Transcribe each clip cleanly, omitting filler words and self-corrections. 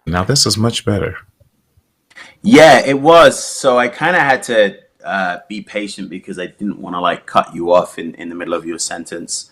Now this is much better. Yeah, it was. So I kind of had to be patient because I didn't want to like cut you off in the middle of your sentence.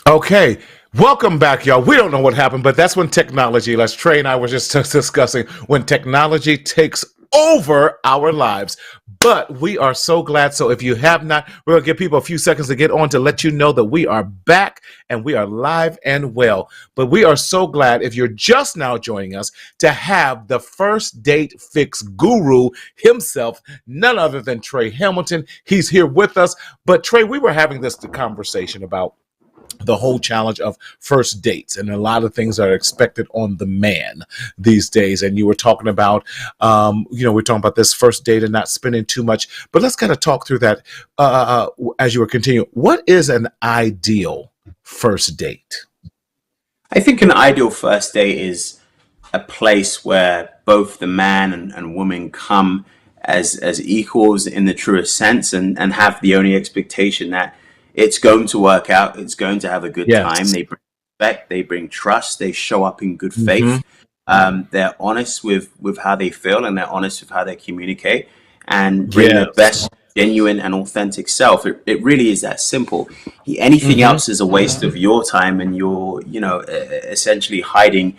Okay, welcome back, y'all. We don't know what happened, but that's when technology, like Trey and I were just discussing, when technology takes over our lives. But we are so glad. So if you have not, we're going to give people a few seconds to get on to let you know that we are back and we are live and well. But we are so glad if you're just now joining us to have the first date fix guru himself, none other than Trey Hamilton. He's here with us. But Trey, we were having this conversation about the whole challenge of first dates and a lot of things are expected on the man these days. And you were talking about, we're talking about this first date and not spending too much. But let's kind of talk through that as you were continuing. What is an ideal first date? I think an ideal first date is a place where both the man and woman come as equals in the truest sense and have the only expectation that it's going to work out, it's going to have a good time. Yes. They bring respect, they bring trust, they show up in good Mm-hmm. faith. They're honest with how they feel and they're honest with how they communicate and bring their Yes. best genuine and authentic self. It really is that simple. Anything Mm-hmm. else is a waste of your time and you're, essentially hiding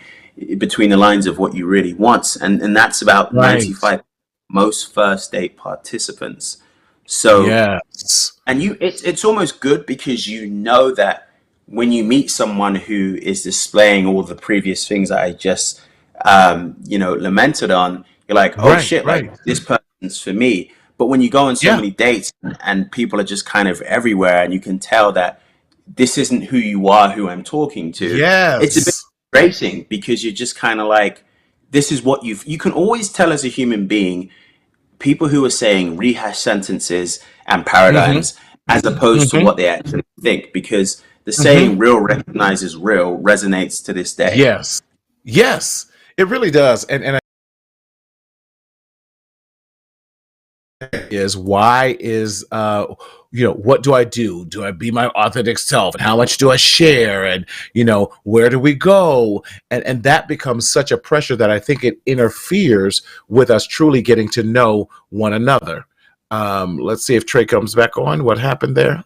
between the lines of what you really want. And that's about Right. 95 most first date participants. So, Yes. and it's almost good because you know that when you meet someone who is displaying all the previous things that I just lamented on, you're like, oh Right. shit, like Right. this person's for me. But when you go on so Yeah. many dates and people are just kind of everywhere and you can tell that this isn't who you are, who I'm talking to, it's a bit Yes. frustrating because you're just kind of like, this is what you can always tell as a human being, people who are saying rehashed sentences and Mm-hmm. paradigms as opposed to Mm-hmm. what they actually think, because the Mm-hmm. saying real recognizes real resonates to this day. Yes. Yes. It really does. And is why is what do I do? Do I be my authentic self? And how much do I share? And where do we go? And that becomes such a pressure that I think it interferes with us truly getting to know one another. Let's see if Trey comes back on. What happened there?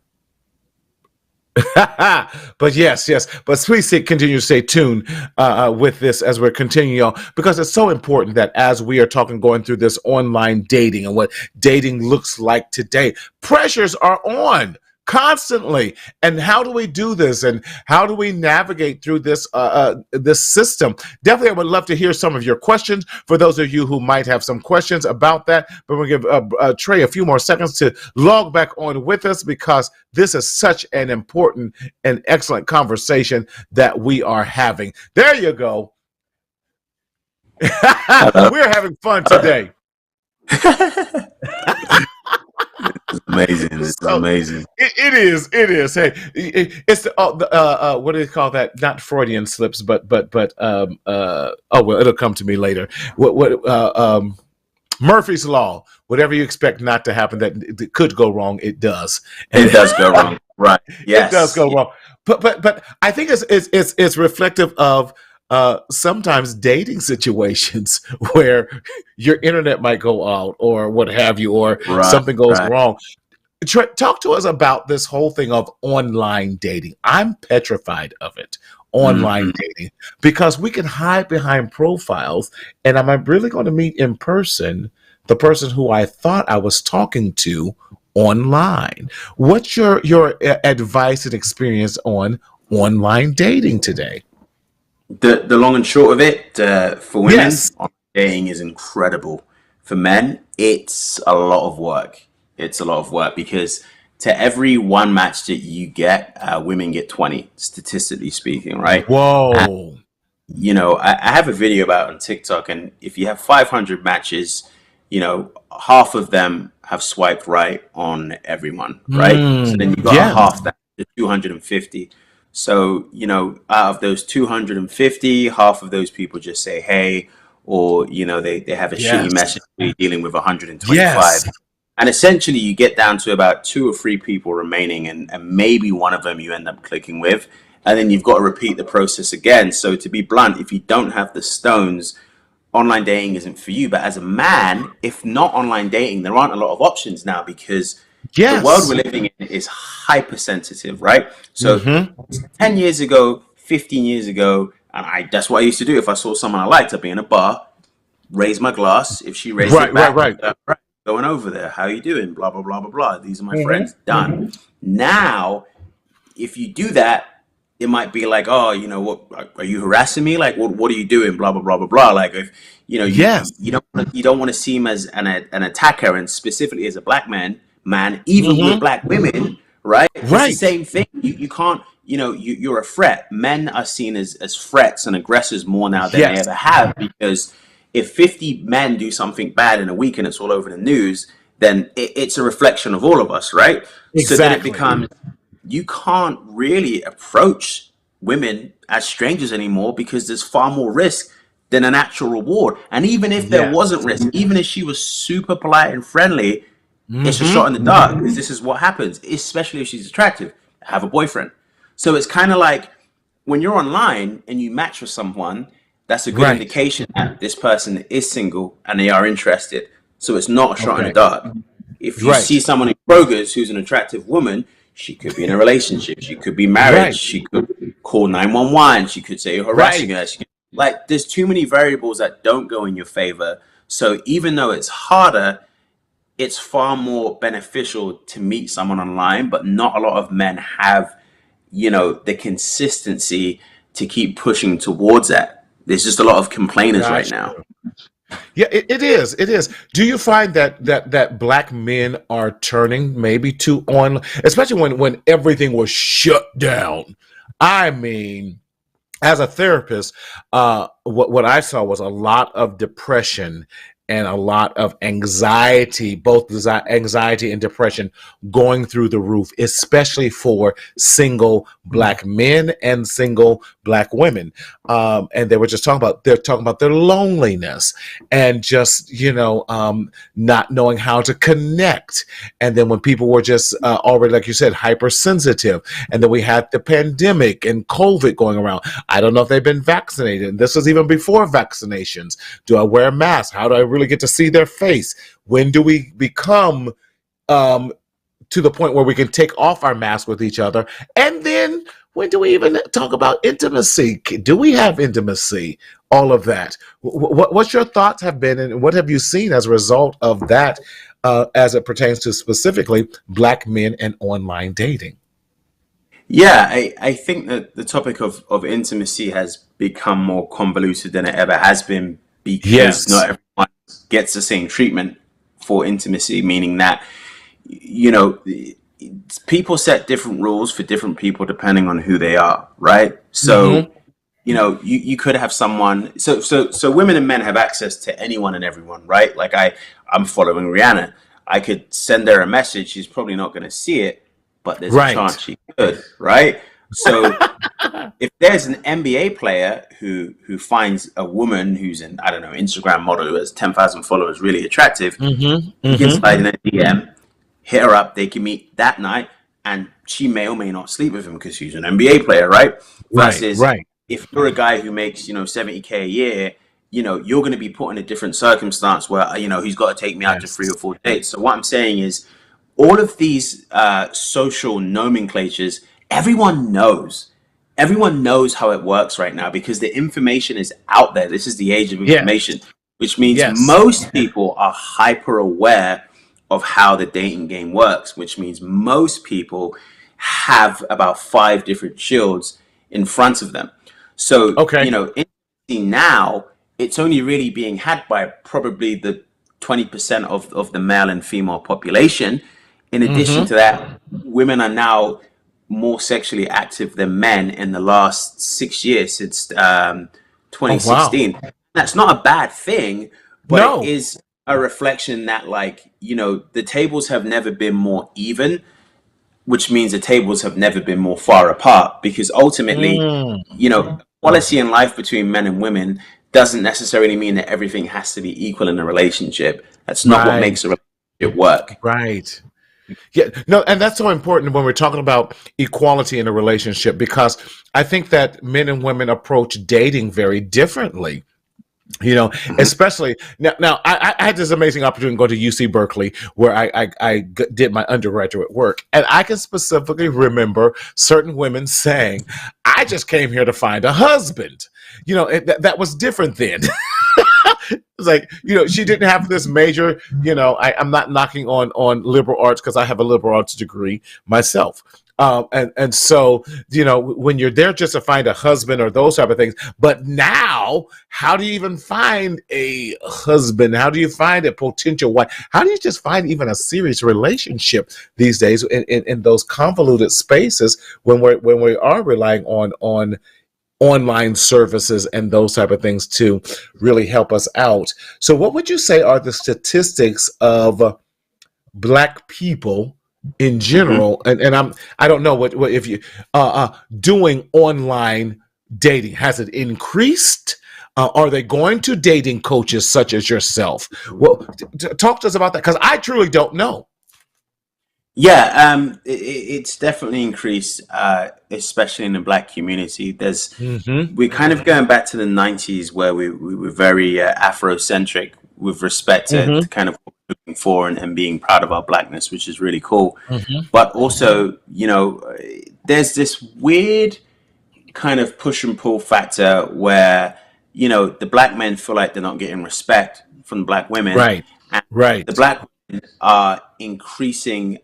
But yes, yes. But please continue to stay tuned with this as we're continuing on, because it's so important that as we are talking, going through this online dating and what dating looks like today, pressures are on constantly. And how do we do this? And how do we navigate through this system? Definitely, I would love to hear some of your questions. For those of you who might have some questions about that, but we'll give Trey a few more seconds to log back on with us, because this is such an important and excellent conversation that we are having. There you go. Hello. We're having fun today. Amazing. It's So amazing. it is. It is. Hey, it's what do they call that? Not Freudian slips, but oh well, it'll come to me later. What Murphy's law. Whatever you expect not to happen that it could go wrong, it does, It and does go wrong. Right. it does Yes. go wrong. But I think it's reflective of sometimes dating situations where your internet might go out or what have you, or Right. something goes Right. wrong. Talk to us about this whole thing of online dating. I'm petrified of it, online Mhm. dating, because we can hide behind profiles. And am I really going to meet in person the person who I thought I was talking to online? What's your advice and experience on online dating today? The long and short of it, for women, Yes. online dating is incredible. For men, it's a lot of work. It's a lot of work because to every one match that you get, women get 20, statistically speaking, right? And, Whoa. I have a video about it on TikTok, and if you have 500 matches, half of them have swiped right on everyone, right? So then you've got a Yeah. half that, the 250. So, out of those 250, half of those people just say, hey, or, they have a shitty Yes. message dealing with 125. Yes. And essentially, you get down to about two or three people remaining, and maybe one of them you end up clicking with. and then you've got to repeat the process again. So to be blunt, if you don't have the stones, online dating isn't for you. But as a man, if not online dating, there aren't a lot of options now, because the world Yes. we're living in is hypersensitive, right? So Mm-hmm. 10 years ago, 15 years ago, and that's what I used to do. If I saw someone I liked, I'd be in a bar, raise my glass. If she raised it Right, right, back, right. right, going over there. How you doing? Blah, blah, blah, blah, blah. These are my Mm-hmm. friends. Done. Now, if you do that, it might be like, oh, you know, what are you harassing me? Like, what are you doing? Blah blah blah blah blah. Like, if you know, Yes. you don't want to seem as an attacker, and specifically as a black man, even with Mm-hmm. black women, right? It's the Right. same thing. You can't, you know, you're a threat. Men are seen as threats and aggressors more now than they Yes. ever have, because if 50 men do something bad in a week and it's all over the news, then it's a reflection of all of us, right? So then it Exactly. becomes, you can't really approach women as strangers anymore, because there's far more risk than an actual reward. And even if there Yes. wasn't risk, even if she was super polite and friendly, it's a shot Mm-hmm. in the dark, because this is what happens, especially if she's attractive. Have a boyfriend. So it's kind of like when you're online and you match with someone, that's a good Right. indication that this person is single and they are interested. So it's not a shot in the Okay. dark. If you Right. see someone in Kroger's who's an attractive woman, she could be in a relationship. She could be married. Right. She could call 911. She could say you're harassing Right. her. Like, there's too many variables that don't go in your favor. So even though it's harder, it's far more beneficial to meet someone online, but not a lot of men have, you know, the consistency to keep pushing towards that. There's just a lot of complainers right Gotcha. now. Yeah, it is. It is. Do you find that black men are turning maybe to on, especially when everything was shut down? I mean, as a therapist, what I saw was a lot of depression and a lot of anxiety, both anxiety and depression going through the roof, especially for single black men and single black women. And they're talking about their loneliness and just, not knowing how to connect. And then when people were just already, like you said, hypersensitive, and then we had the pandemic and COVID going around. I don't know if they've been vaccinated. And this was even before vaccinations. Do I wear a mask? How do I really get to see their face? When do we become to the point where we can take off our mask with each other? And then when do we even talk about intimacy? Do we have intimacy? All of that. What's your thoughts have been, and what have you seen as a result of that, as it pertains to specifically black men and online dating? Yeah, I think that the topic of intimacy has become more convoluted than it ever has been, because not Yes. everyone gets the same treatment for intimacy, meaning that, you know, people set different rules for different people depending on who they are, right? So, Mm-hmm. you know, you could have someone, so women and men have access to anyone and everyone, right? Like, I'm following Rihanna. I could send her a message. She's probably not going to see it, but there's a Right. chance she could, right? So if there's an NBA player who finds a woman who's an, I don't know, Instagram model who has 10,000 followers really attractive, Mm-hmm. he can Mm-hmm. slide in a DM, hit her up, they can meet that night, and she may or may not sleep with him because she's an NBA player, right? Right. Versus Right. if you're a guy who makes, 70K a year, you're going to be put in a different circumstance where, he's got to take me out to 3 or 4 Yes. dates. So what I'm saying is, all of these social nomenclatures, everyone knows. Everyone knows how it works right now because the information is out there. This is the age of Yes. information, which means Yes. most people are hyper aware of how the dating game works, which means most people have about 5 different shields in front of them. So, Okay. interesting now, it's only really being had by probably the 20% of the male and female population. In addition Mm-hmm. to that, women are now more sexually active than men in the last 6 years, since Oh, wow. 2016. That's not a bad thing, but it No. is a reflection that, like, the tables have never been more even, which means the tables have never been more far apart, because ultimately, Mm. equality in life between men and women doesn't necessarily mean that everything has to be equal in a relationship. That's not what Right. makes a relationship work. Right. Yeah, no, and that's so important when we're talking about equality in a relationship because I think that men and women approach dating very differently. Mhm. Especially now I had this amazing opportunity to go to UC Berkeley where did my undergraduate work. And I can specifically remember certain women saying, I just came here to find a husband. That was different then. It's like, she didn't have this major, I'm not knocking on liberal arts because I have a liberal arts degree myself. And so, when you're there just to find a husband or those type of things, but now, how do you even find a husband? How do you find a potential wife? How do you just find even a serious relationship these days in those convoluted spaces when we are relying on online services and those type of things to really help us out? So what would you say are the statistics of Black people in Mhm. general? And I don't know what if you doing online dating, has it increased? Are they going to dating coaches such as yourself? Well, talk to us about that because I truly don't know. Yeah, it's definitely increased, especially in the Black community. Mm-hmm. We're kind of going back to the 90s where we were very Afrocentric with respect to Mm-hmm. kind of what we're looking for and being proud of our Blackness, which is really cool. Mm-hmm. But also, there's this weird kind of push and pull factor where, the Black men feel like they're not getting respect from the Black women, Right. and the Right. Black women are increasing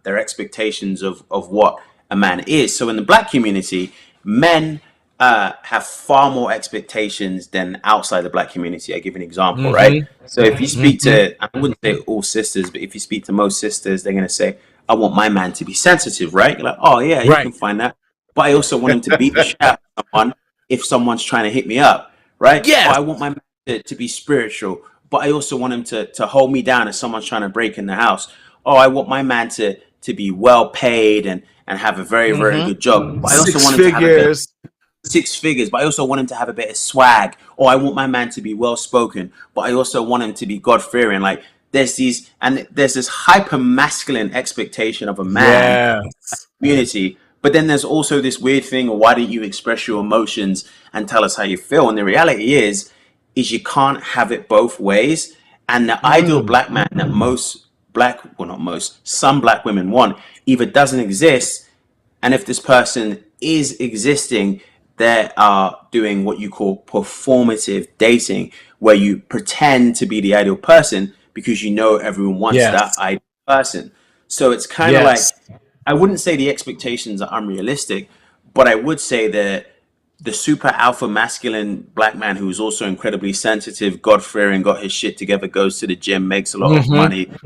their expectations of what a man is. So in the Black community, men have far more expectations than outside the Black community. I give an example, right? Mm-hmm. So if you speak Mm-hmm. to, I wouldn't say all sisters, but if you speak to most sisters, they're going to say, I want my man to be sensitive, right? You're like, oh yeah, you can Right. find that. But I also want him to beat the shit out of someone if someone's trying to hit me up, right? Or Yes. I want my man to be spiritual, but I also want him to hold me down if someone's trying to break in the house. Or I want my man to be well paid and have a very, very Mm-hmm. good job. But I also Six want him to have a bit figures. six figures, but I also want him to have a bit of swag. Or I want my man to be well spoken, but I also want him to be God fearing. Like there's this hyper masculine expectation of a man Yes. community. But then there's also this weird thing of why don't you express your emotions and tell us how you feel? And the reality is you can't have it both ways. And the ideal Mm. Black man that most Black, well not most, some Black women want either doesn't exist, and if this person is existing, they are doing what you call performative dating, where you pretend to be the ideal person because everyone wants that Yes. ideal person. So it's kind of like, Yes. I wouldn't say the expectations are unrealistic, but I would say that the super alpha masculine Black man who's also incredibly sensitive, God fearing, got his shit together, goes to the gym, makes a lot of Mm-hmm. money, does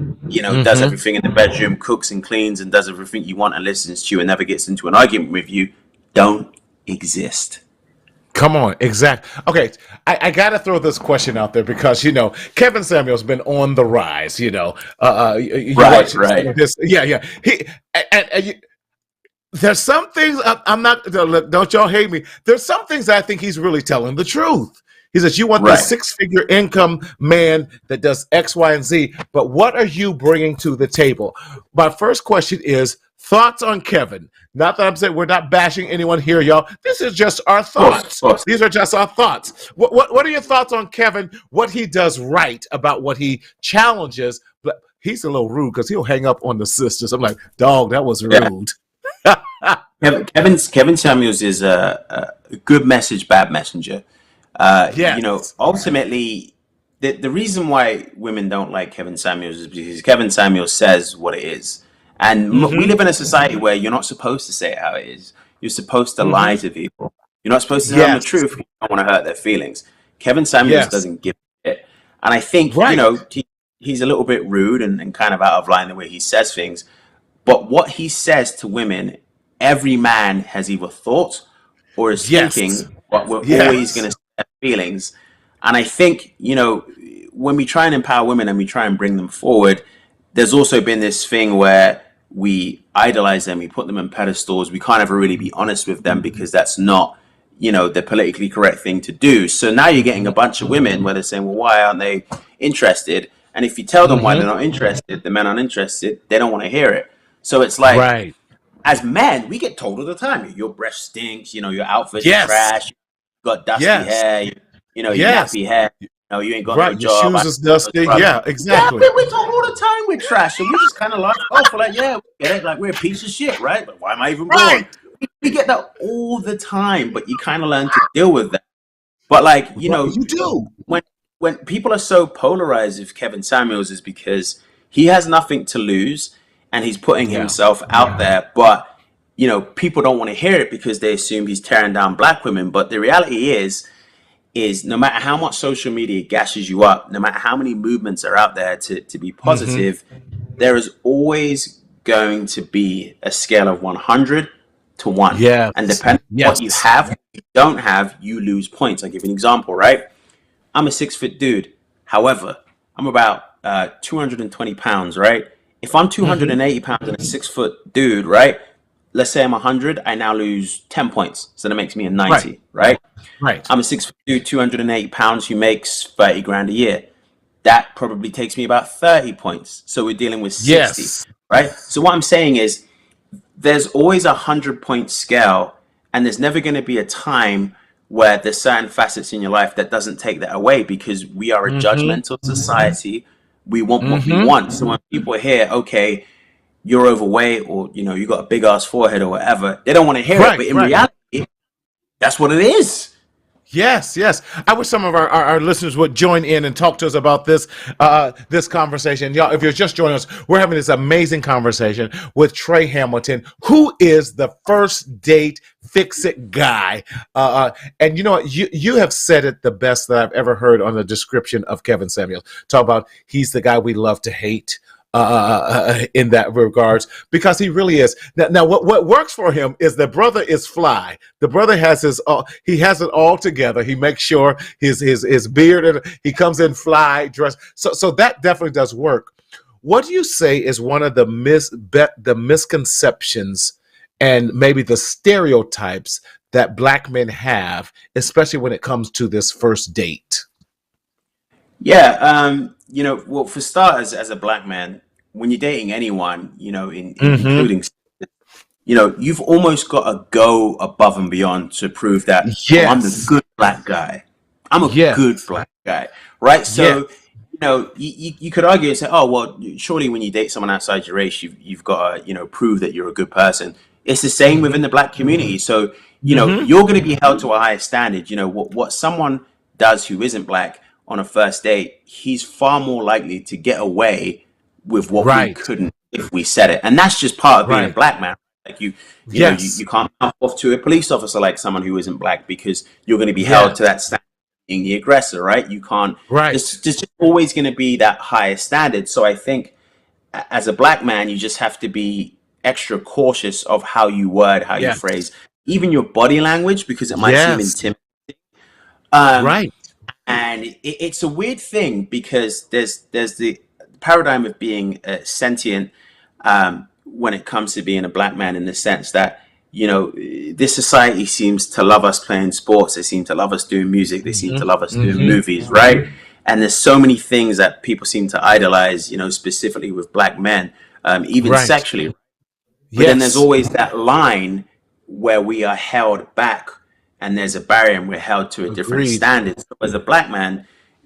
Mm-hmm. everything in the bedroom, cooks and cleans, and does everything you want and listens to you and never gets into an argument with you, don't exist. Come on, exact. Okay, I got to throw this question out there because Kevin Samuel's been on the rise. You watch Right, some right. of this, yeah, yeah. There's some things I'm not. Look, don't y'all hate me? There's some things I think he's really telling the truth. He says you want this Right. six-figure income man that does X, Y, and Z, but what are you bringing to the table? My first question is thoughts on Kevin. Not that I'm saying we're not bashing anyone here, y'all. This is just our Of course, of thoughts. course. These are just our thoughts. What are your thoughts on Kevin? What he does right about what he challenges? But he's a little rude because he'll hang up on the sisters. I'm like, dog, that was Yeah. rude. Kevin Samuels is a good message, bad messenger. Yes. Ultimately, the reason why women don't like Kevin Samuels is because Kevin Samuels says what it is. And we Mm-hmm. live in a society where you're not supposed to say it how it is. You're supposed to lie Mm-hmm. to people. You're not supposed to tell them the Yes. truth. You don't want to hurt their feelings. Kevin Samuels Yes. doesn't give it. And I think, Right. he's a little bit rude and kind of out of line the way he says things. But what he says to women, every man has either thought or is Yes. thinking, but we're always Yes. going to say feelings. And I think, when we try and empower women and we try and bring them forward, there's also been this thing where we idolize them, we put them on pedestals, we can't ever really be honest with them because that's not, the politically correct thing to do. So now you're getting a bunch of women where they're saying, well, why aren't they interested? And if you tell them why Mm-hmm. they're not interested, the men aren't interested, they don't want to hear it. So it's like, Right. as men, we get told all the time, your breath stinks, your outfit's Yes. trash, you got dusty Yes. hair, your Yes. nappy hair, you ain't got no Right. Your job. shoes is dusty. Yeah, Yeah, exactly. but we talk all the time we're trash, and we just kind of laugh off. We're like, yeah, we get it. Like, we're a piece of shit, right? But why am I even born? Right. We get that all the time, but you kind of learn to deal with that. But like, Right. You do. when when people are so polarized with Kevin Samuels is because he has nothing to lose and he's putting Yeah. himself out there, but people don't want to hear it because they assume he's tearing down black women. But the reality is no matter how much social media gashes you up, no matter how many movements are out there to be Mm-hmm. positive, there is always going to be a scale of 100 to 1. And Yes. depending on what you Yes. have, what you don't have, you lose points. I'll give you an example, right? I'm a 6 foot dude. However, I'm about 220 pounds, right? If I'm Mm-hmm. 280 pounds and a 6 foot dude, right? Let's say I'm 100, I now lose 10 points. So that makes me a Right. 90, right? Right. I'm a 6 foot dude, 280 pounds who makes 30 grand a year. That probably takes me about 30 points. So we're dealing with 60, Yes. right? So what I'm saying is there's always 100 point scale, and there's never going to be a time where there's certain facets in your life that doesn't take that away because we are a Mm-hmm. judgmental society. We want what we Mm-hmm. want. So when people hear, okay, you're overweight or you got a big ass forehead or whatever, they don't want to hear it. Right. But in Right. reality, that's what it is. Yes, yes. I wish some of our listeners would join in and talk to us about this conversation. Y'all, if you're just joining us, we're having this amazing conversation with Trey Hamilton, who is the first date fix it guy. And you know what? You have said it the best that I've ever heard on the description of Kevin Samuels. Talk about he's the guy we love to hate. In that regards, because he really is. Now, what works for him is the brother is fly. The brother has he has it all together. He makes sure his beard, he comes in fly dress. So that definitely does work. What do you say is one of the misconceptions and maybe the stereotypes that black men have, especially when it comes to this first date? Yeah, well, for starters, as a black man, when you're dating anyone, Mm-hmm. including, you've almost got to go above and beyond to prove that, oh, I'm the Yes. good black guy. I'm a good Yes. black guy, right? Yes. So, you could argue and say, oh, well, surely when you date someone outside your race, you've got to, prove that you're a good person. It's the same within the black community. So, Mm-hmm. you're going to be held to a higher standard. What someone does who isn't black on a first date, he's far more likely to get away with what we Right. couldn't if we said it. And that's just part of being a Right. black man. Like Yes. you can't mouth off to a police officer like someone who isn't black because you're going to be held Yes. to that standard of being the aggressor, right? You can't. Right. There's just always going to be that higher standard. So I think as a black man, you just have to be extra cautious of how you word, how you Yes. phrase, even your body language, because it might seem Yes. intimidating. Um, Right. and it's a weird thing because there's the paradigm of being sentient when it comes to being a black man, in the sense that this society seems to love us playing sports, they seem to love us doing music, they seem to Mm-hmm. love us doing Mm-hmm. movies, right? And there's so many things that people seem to idolize, specifically with black men, even Right. sexually. But then there's Yes. always that line where we are held back and there's a barrier and we're held to a different Agreed. standard. So as a black man,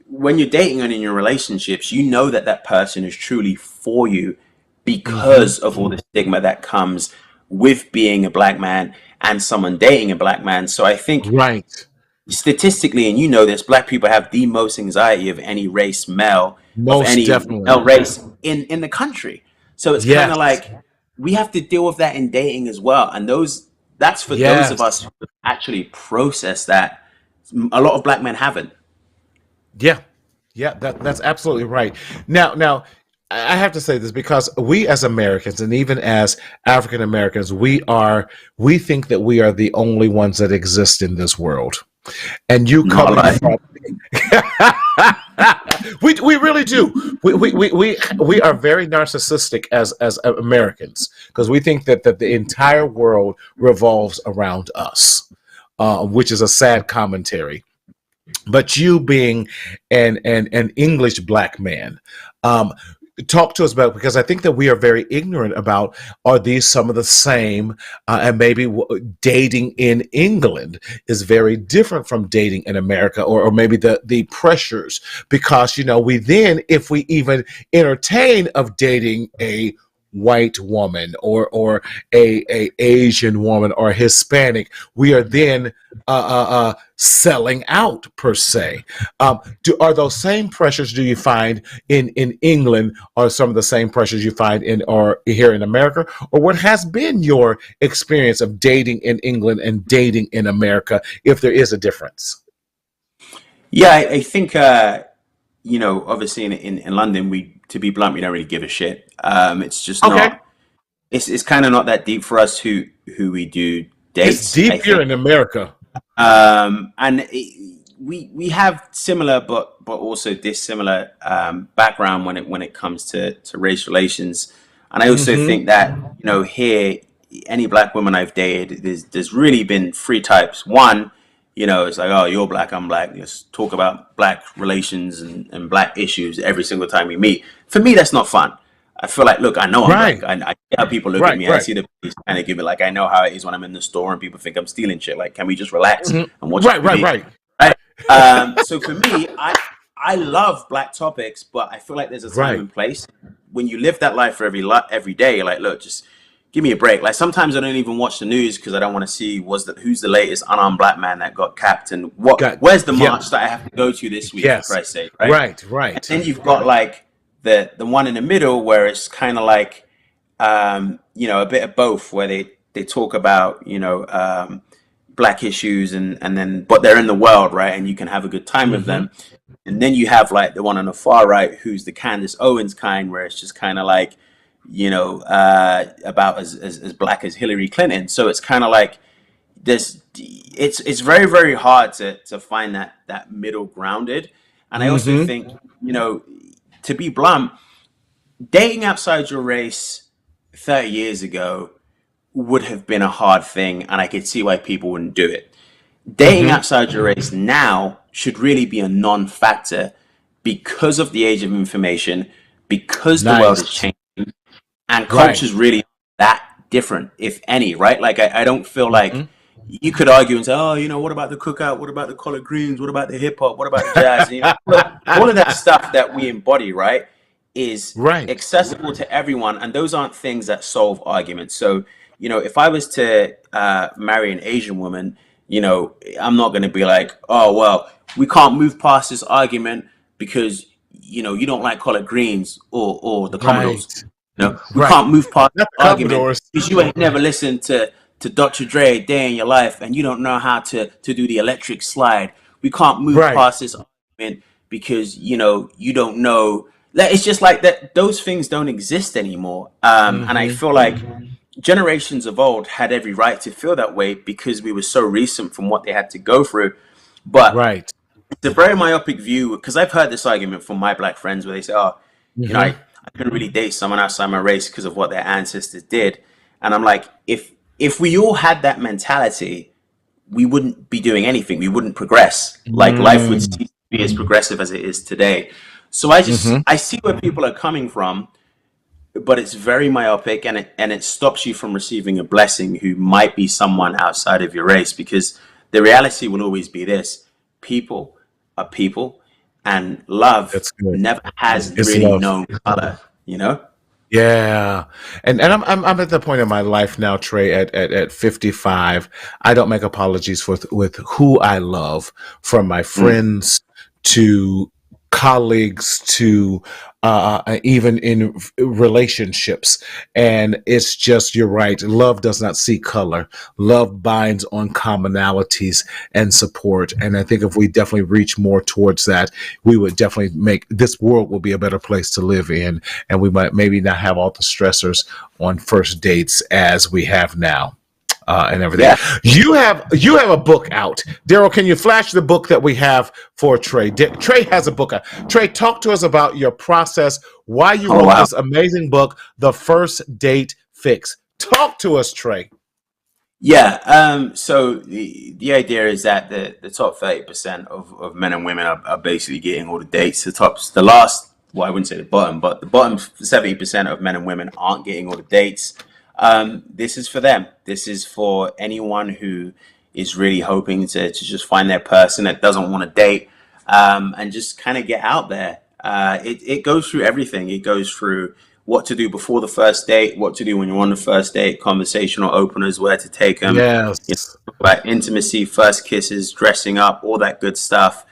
when you're dating and in your relationships, you know that that person is truly for you Mm-hmm. because of all the stigma that comes with being a black man and someone dating a black man. So I think Right. statistically, and this, black people have the most anxiety of any race male, of Most any definitely. male race in the country. So it's kind of Yes. like we have to deal with that in dating as well. And that's for those of us Yes. who actually process that. A lot of black men haven't. Yeah. Yeah. That's absolutely right. Now, I have to say this because we as Americans and even as African Americans, we think that we are the only ones that exist in this world. And you Not coming like from we really do. We are very narcissistic as Americans because we think that the entire world revolves around us, which is a sad commentary. But you being an English black man, um, talk to us about, because I think that we are very ignorant about, are these some of the same, and maybe dating in England is very different from dating in America, or maybe the pressures, because we then, if we even entertain of dating a white woman, or a Asian woman, or Hispanic, we are then selling out, per se. Are those same pressures, do you find in England, are some of the same pressures you find in, or here in America? Or what has been your experience of dating in England and dating in America, if there is a difference? Yeah, I think obviously in London, we, to be blunt, we don't really give a shit. It's just Okay. not. It's kind of not that deep for us who we do It's date. I deep here think, in America. and we have similar but also dissimilar background when it comes to race relations. And I also Hmm. think that here, any black woman I've dated, there's really been three types. One, it's like, oh, you're black, I'm black. Let's talk about black relations and black issues every single time we meet. For me, that's not fun. I feel like, look, I know I'm Right, black. I get how people look at right, me. I right. see the police kind of give it, like, I know how it is when I'm in the store and people think I'm stealing shit. Like, can we just relax Mhm. and watch Right, right, TV? right, Right. So for me, I love black topics, but I feel like there's a time right. and place. When you live that life for every day, like, look, just give me a break. Like, sometimes I don't even watch the news because I don't want to see who's the latest unarmed black man that got capped, and Got, where's the yep, march that I have to go to this week, for yes, Christ's sake, right? right, And right, then you've got like the one in the middle where it's kind of like a bit of both, where they talk about black issues, and then but they're in the world, right, and you can have a good time with hmm them. And then you have like the one on the far right, who's the Candace Owens kind, where it's just kind of like about as black as Hillary Clinton. So it's kind of like this. It's very, very hard to find that middle grounded. And I also hmm think, to be blunt, dating outside your race 30 years ago would have been a hard thing, and I could see why people wouldn't do it. Dating hmm outside your race now should really be a non-factor because of the age of information, because the world is Nice. changing, and Right. culture's really that different, if any, right? Like, I don't feel like Hmm. you could argue and say, oh, what about the cookout? What about the collard greens? What about the hip hop? What about the jazz? And, all of that stuff that we embody, right, is Right. accessible to everyone, and those aren't things that solve arguments. So, if I was to marry an Asian woman, I'm not going to be like, oh, well, we can't move past this argument because you don't like collard greens or the Commodores. Right. We Right. can't move past Not the the argument Commodores. because you ain't never listened to Dr. Dre a day in your life, and you don't know how to do the electric slide. We can't move Right. past this argument because you don't know. Like, it's just like that. Those things don't exist anymore. And I Hmm. feel like generations of old had every right to feel that way because we were so recent from what they had to go through. But Right. it's a very myopic view, because I've heard this argument from my black friends where they say, "Oh, Hmm. I couldn't really date someone outside my race because of what their ancestors did." And I'm like, if we all had that mentality, we wouldn't be doing anything. We wouldn't progress. Like, life would cease to be as progressive as it is today. So Hmm. I see where people are coming from, but it's very myopic, and it stops you from receiving a blessing who might be someone outside of your race, because the reality will always be this: people are people, and love That's good. never has It's really love. known color, you know? Yeah, and I'm at the point in my life now, Trey. At 55, I don't make apologies with who I love, from my Mm. friends to colleagues to even in relationships. And it's just, you're right. Love does not see color. Love binds on commonalities and support. And I think if we definitely reach more towards that, we would definitely make this world will be a better place to live in, and we might maybe not have all the stressors on first dates as we have now. And everything. Yeah. You have a book out, Daryl. Can you flash the book that we have for Trey? Trey has a book out. Trey, talk to us about your process, why you Oh, wrote wow. this amazing book, The First Date Fix. Talk to us, Trey. Yeah. So the idea is that the top 30% of men and women are basically getting all the dates. The last, well, I wouldn't say the bottom, but the bottom 70% of men and women aren't getting all the dates. This is for them. This is for anyone who is really hoping to just find their person that doesn't want to date, and just kind of get out there. It goes through everything. It goes through what to do before the first date, what to do when you're on the first date, conversational openers, where to take them, Yes. about intimacy, first kisses, dressing up, all that good stuff.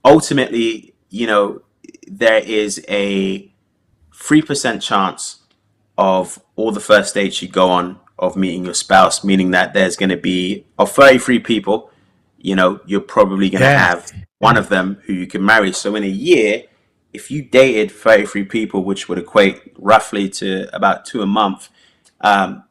Ultimately, there is a 3% chance of all the first dates you go on of meeting your spouse, meaning that there's going to be, of 33 people, you're probably going to Yes. have one of them who you can marry. So in a year, if you dated 33 people, which would equate roughly to about two a month,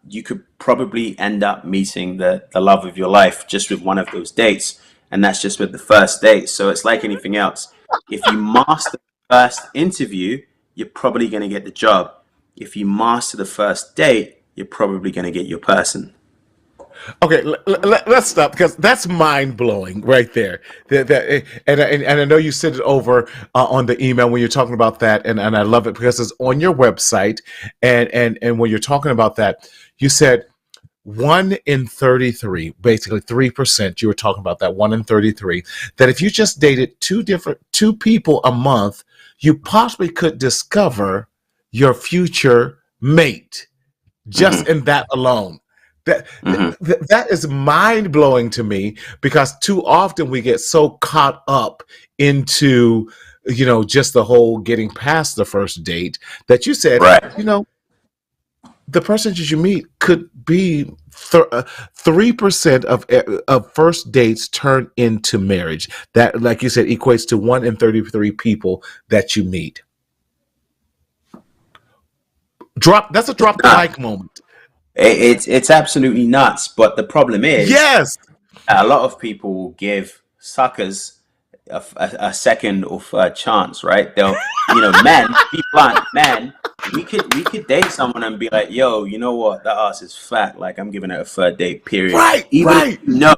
you could probably end up meeting the love of your life just with one of those dates. And that's just with the first date. So it's like anything else. If you master the first interview, you're probably going to get the job. If you master the first date, you're probably going to get your person. Okay, let's stop because that's mind blowing right there. And I know you sent it over on the email when you're talking about that, and I love it because it's on your website. And when you're talking about that, you said 1 in 33, basically 3%. You were talking about that 1 in 33. That if you just dated two people a month, you possibly could discover your future mate just Hmm. in that alone. That Hmm. that is mind blowing to me because too often we get so caught up into just the whole getting past the first date that you said Right. you know the person that you meet could be 3% of first dates turn into marriage. That, like you said, equates to 1 in 33 people that you meet. That's a drop the Nuts. mic moment. It's absolutely nuts. But the problem is, Yes. a lot of people will give suckers a second or third chance, right? Men, be blunt, men, we could date someone and be like, yo, you know what, that ass is fat. Like, I'm giving it a third date, period. Right, Even if right. you know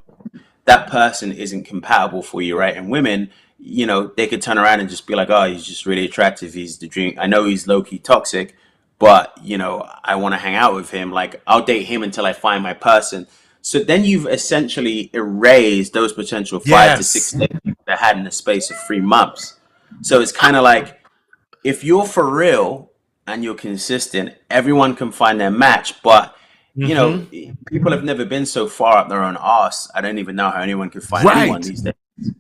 that person isn't compatible for you, right? And women, they could turn around and just be like, oh, he's just really attractive. He's the dream. I know he's low key toxic, but I want to hang out with him. Like, I'll date him until I find my person. So then you've essentially erased those potential 5 to 6 Yes. dates that had in the space of 3 months. So it's kind of like, if you're for real and you're consistent, everyone can find their match. But you know, Hmm. people have never been so far up their own arse. I don't even know how anyone could find anyone Right. these days.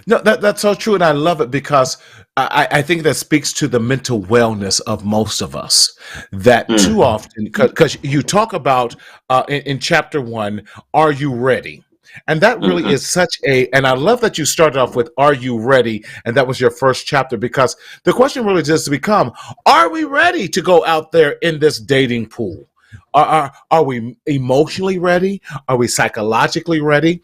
No, that's so true, and I love it because I think that speaks to the mental wellness of most of us. That too Mm, often, because you talk about in chapter one, are you ready? And that really hmm. is such and I love that you started off with, are you ready? And that was your first chapter because the question really just become, are we ready to go out there in this dating pool? Are we emotionally ready? Are we psychologically ready?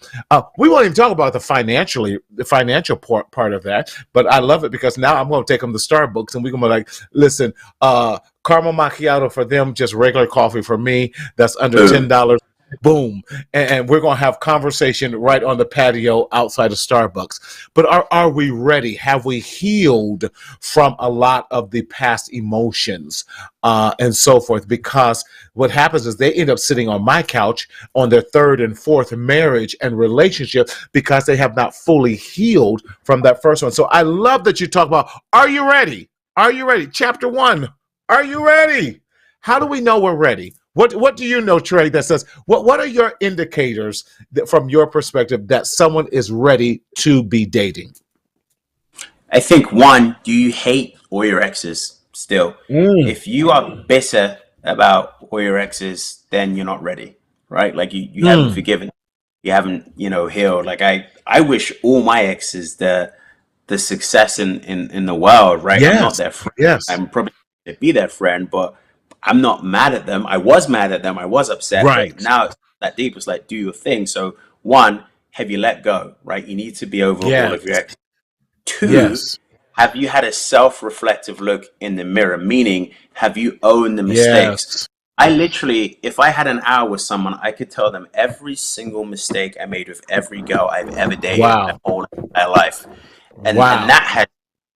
We won't even talk about the financial part of that. But I love it because now I'm going to take them to Starbucks and we're going to be like, listen, caramel macchiato for them, just regular coffee for me. That's under Boom. $10. Boom, and we're going to have conversation right on the patio outside of Starbucks. But are we ready? Have we healed from a lot of the past emotions and so forth? Because what happens is they end up sitting on my couch on their third and fourth marriage and relationship because they have not fully healed from that first one. So I love that you talk about, are you ready? Are you ready? Chapter one, are you ready? How do we know we're ready? What do you know, Trey, that says, what are your indicators that, from your perspective, that someone is ready to be dating? I think one, do you hate all your exes still? Mm, If you are bitter about all your exes, then you're not ready, right? Like you haven't mm. forgiven, you haven't, healed. Like I wish all my exes the success in the world, right? I'm not Yes, their friend. yes, I'm probably to be their friend, but I'm not mad at them. I was mad at them. I was upset, but right. now it's that deep. It's like, do your thing. So one, have you let go, right? You need to be over all of your Yes, exes. Two, yes, have you had a self-reflective look in the mirror? Meaning, have you owned the mistakes? yes. I literally, if I had an hour with someone, I could tell them every single mistake I made with every girl I've ever dated my Wow. whole entire life. And Wow. that has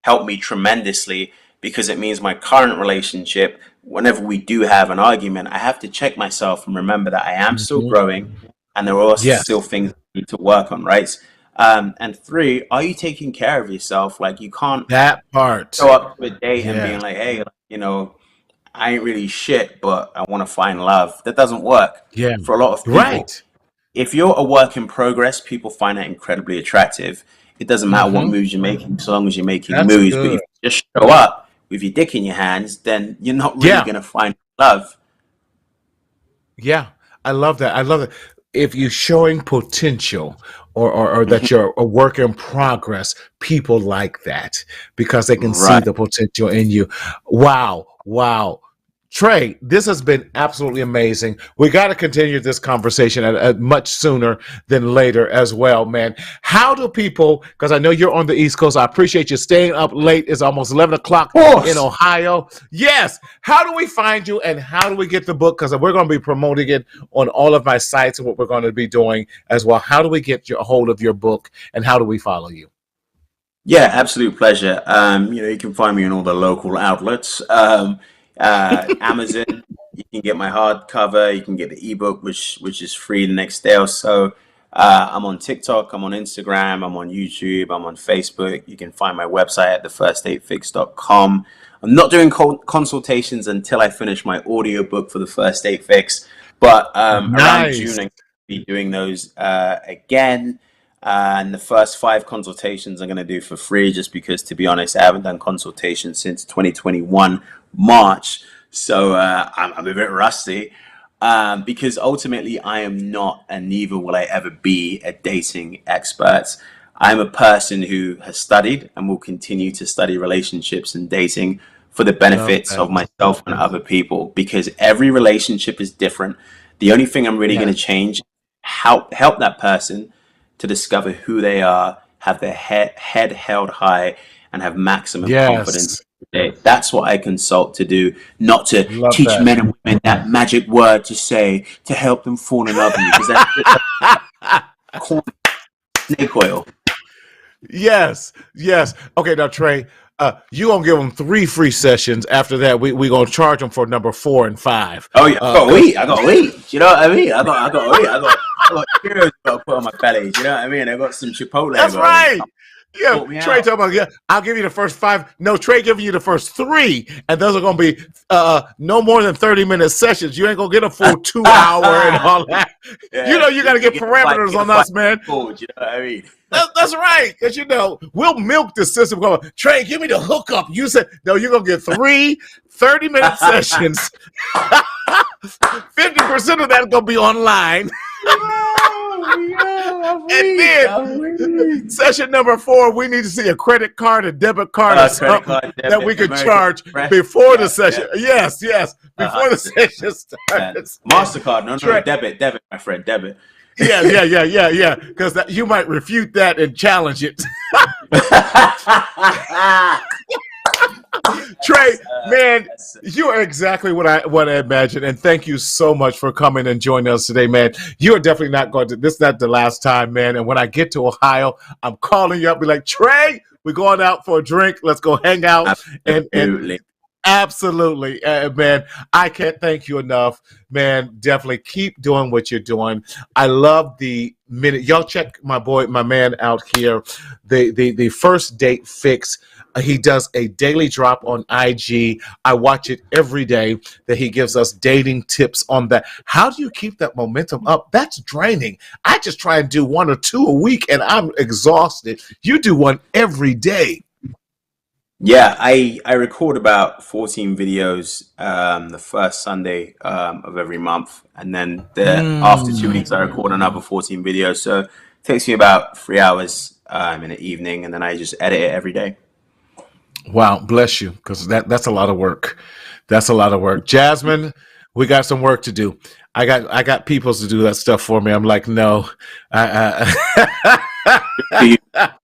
helped me tremendously because it means my current relationship, whenever we do have an argument, I have to check myself and remember that I am still Mhm. growing and there are still Yes. things I need to work on, right? And three, are you taking care of yourself? Like you can't That part. show up to a date and Yes. being like, hey, I ain't really shit, but I want to find love. That doesn't work Yeah. for a lot of people. Right. If you're a work in progress, people find that incredibly attractive. It doesn't matter what Hmm. moves you're making, so long as you're making That's moves. But if good. you just show up with your dick in your hands, then you're not really Yeah. going to find love. Yeah. I love that. I love it. If you're showing potential or that you're a work in progress, people like that because they can see Right. the potential in you. Wow. Wow. Trey, this has been absolutely amazing. We got to continue this conversation at much sooner than later as well, man. How do people, because I know you're on the East Coast, I appreciate you staying up late. It's almost 11 o'clock Of in course. Ohio. Yes. How do we find you and how do we get the book? Because we're going to be promoting it on all of my sites and what we're going to be doing as well. How do we get a hold of your book and how do we follow you? Yeah, absolute pleasure. You can find me in all the local outlets. Amazon, you can get my hardcover, you can get the ebook, which is free the next day or so. I'm on TikTok, I'm on Instagram, I'm on YouTube, I'm on Facebook. You can find my website at thefirstdatefix.com. I'm not doing consultations until I finish my audiobook for the First Date Fix, but around Nice. June I'm going to be doing those again. And the first 5 consultations I'm going to do for free, just because, to be honest, I haven't done consultations since 2021 March. So I'm a bit rusty because ultimately I am not, and neither will I ever be, a dating expert. I'm a person who has studied and will continue to study relationships and dating for the Love benefits that. of myself and other people, because every relationship is different. The only thing I'm really going Yes. to change, help that person to discover who they are, have their head held high, and have maximum confidence. Yes. That's what I consult to do, not to Love teach that. men and women that magic word to say to help them fall in love with you, because that's snake oil. Yes, yes. Okay, now Trey, you gonna give them 3 free sessions. After that, we gonna charge them for number 4 and 5. Oh yeah, I got 'Cause wheat. I got wheat. You know what I mean? I got wheat. I got Cheerios I got to put on my belly. You know what I mean? I got some Chipotle I that's got to eat. right. Yeah, Sort me Trey out. talking about, yeah, I'll give you the first 5. No, Trey giving you the first 3, and those are gonna be no more than 30-minute sessions. You ain't gonna get a full 2 hour and all that. You Yeah, know, you gotta you get get the fight, parameters get the on fight us, man. forward. You know what I mean? That's right, because we'll milk the system. Going, Trey, give me the hookup. You said no, you're gonna get 3 30-minute sessions. 50% of that's gonna be online. And then session number 4, we need to see a credit card, a debit card, or Credit something card, that debit, we could American charge Express. before the Yeah, session. yeah. Yes, before the session Yeah. starts. MasterCard, no, Trey, debit, my friend, debit. yeah. Because you might refute that and challenge it. Trey, man, you are exactly what I imagined, and thank you so much for coming and joining us today, man. You are definitely not going to. This is not the last time, man. And when I get to Ohio, I'm calling you up, be like, Trey, we're going out for a drink. Let's go hang out. And Absolutely. absolutely, man. I can't thank you enough, man. Definitely keep doing what you're doing. I love the minute. Y'all check my man out here. The First Date Fix. He does a daily drop on IG. I watch it every day that he gives us dating tips on that. How do you keep that momentum up? That's draining. I just try and do 1 or 2 a week and I'm exhausted. You do one every day. Yeah, I record about 14 videos the first Sunday of every month, and then after 2 weeks I record another 14 videos. So it takes me about 3 hours in the evening, and then I just edit it every day. Wow, bless you, because that's a lot of work. That's a lot of work. Jasmine, we got some work to do. I got people to do that stuff for me. I'm like, no.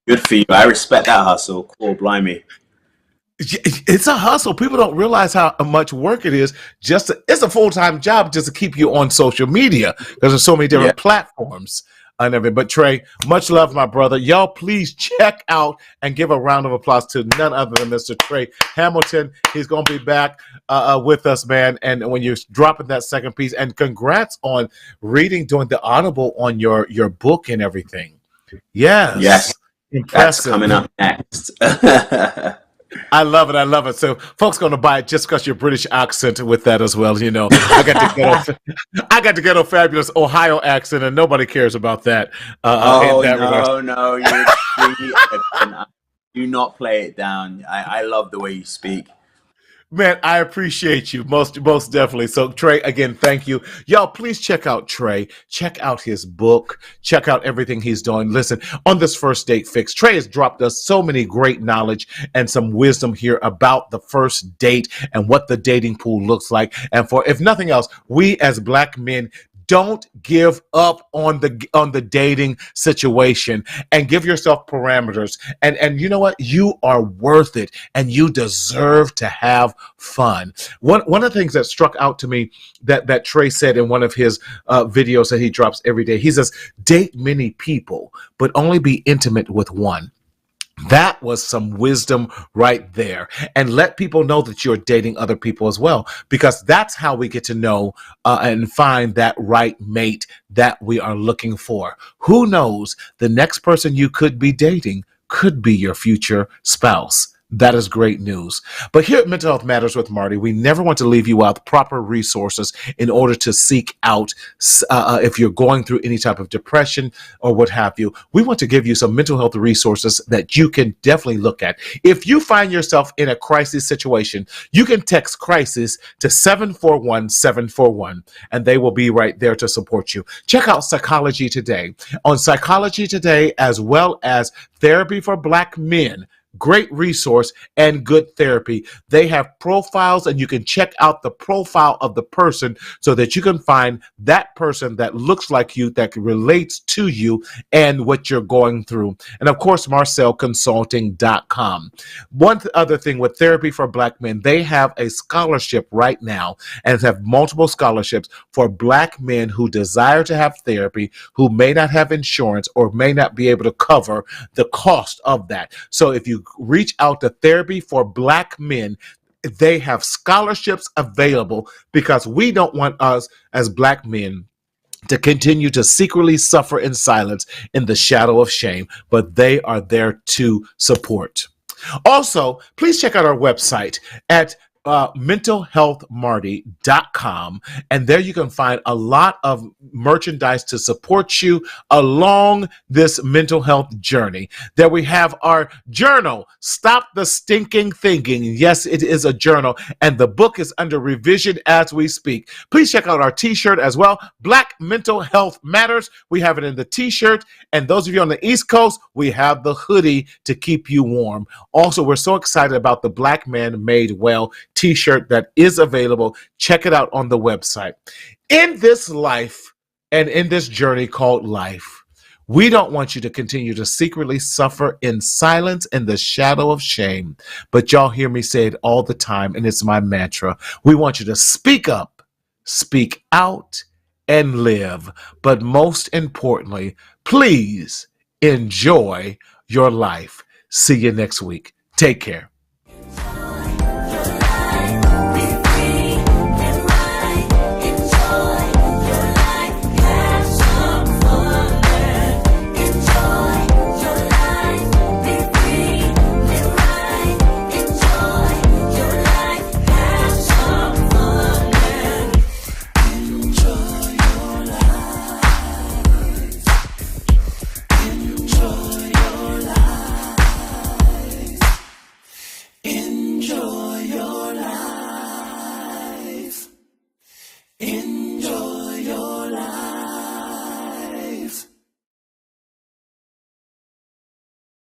Good for you. I respect that hustle. Cool, blimey. It's a hustle. People don't realize how much work it is. It's a full-time job just to keep you on social media because there's so many Yeah. different platforms and everything. But Trey, much love, my brother. Y'all, please check out and give a round of applause to none other than Mr. Trey Hamilton. He's going to be back with us, man. And when you're dropping that second piece, and congrats on doing the Audible on your book and everything. Yes. Yes. Impressive. That's coming up next. I love it. I love it. So folks going to buy it just because your British accent with that as well. You know, I got to get a fabulous Ohio accent, and nobody cares about that. No, you're extremely excellent. Do not play it down. I love the way you speak. Man, I appreciate you most definitely. So Trey, again, thank you. Y'all, please check out Trey. Check out his book. Check out everything he's doing. Listen, on this First Date Fix, Trey has dropped us so many great knowledge and some wisdom here about the first date and what the dating pool looks like. And for, if nothing else, we as Black men, don't give up on the dating situation, and give yourself parameters. And you know what? You are worth it, and you deserve to have fun. One of the things that struck out to me that Trey said in one of his videos that he drops every day, he says, date many people, but only be intimate with one. That was some wisdom right there. And let people know that you're dating other people as well, because that's how we get to know and find that right mate that we are looking for. Who knows? The next person you could be dating could be your future spouse. That is great news. But here at Mental Health Matters with Marty, we never want to leave you out proper resources in order to seek out if you're going through any type of depression or what have you. We want to give you some mental health resources that you can definitely look at. If you find yourself in a crisis situation, you can text crisis to 741-741, and they will be right there to support you. Check out Psychology Today. On Psychology Today, as well as Therapy for Black Men, great resource and good therapy. They have profiles, and you can check out the profile of the person so that you can find that person that looks like you, that relates to you and what you're going through. And of course, MarcelConsulting.com. One other thing with Therapy for Black Men, they have a scholarship right now, and have multiple scholarships for Black men who desire to have therapy, who may not have insurance or may not be able to cover the cost of that. So if you reach out to Therapy for Black Men, they have scholarships available, because we don't want us as Black men to continue to secretly suffer in silence in the shadow of shame, but they are there to support. Also, please check out our website at mentalhealthmarty.com, and there you can find a lot of merchandise to support you along this mental health journey. There we have our journal, Stop the Stinking Thinking. Yes, it is a journal, and the book is under revision as we speak. Please check out our t-shirt as well, Black Mental Health Matters. We have it in the t-shirt, and those of you on the East Coast, we have the hoodie to keep you warm. Also, we're so excited about the Black Man Made Well t-shirt that is available. Check it out on the website. In this life and in this journey called life, we don't want you to continue to secretly suffer in silence in the shadow of shame. But y'all hear me say it all the time, and it's my mantra. We want you to speak up, speak out, and live. But most importantly, please enjoy your life. See you next week. Take care.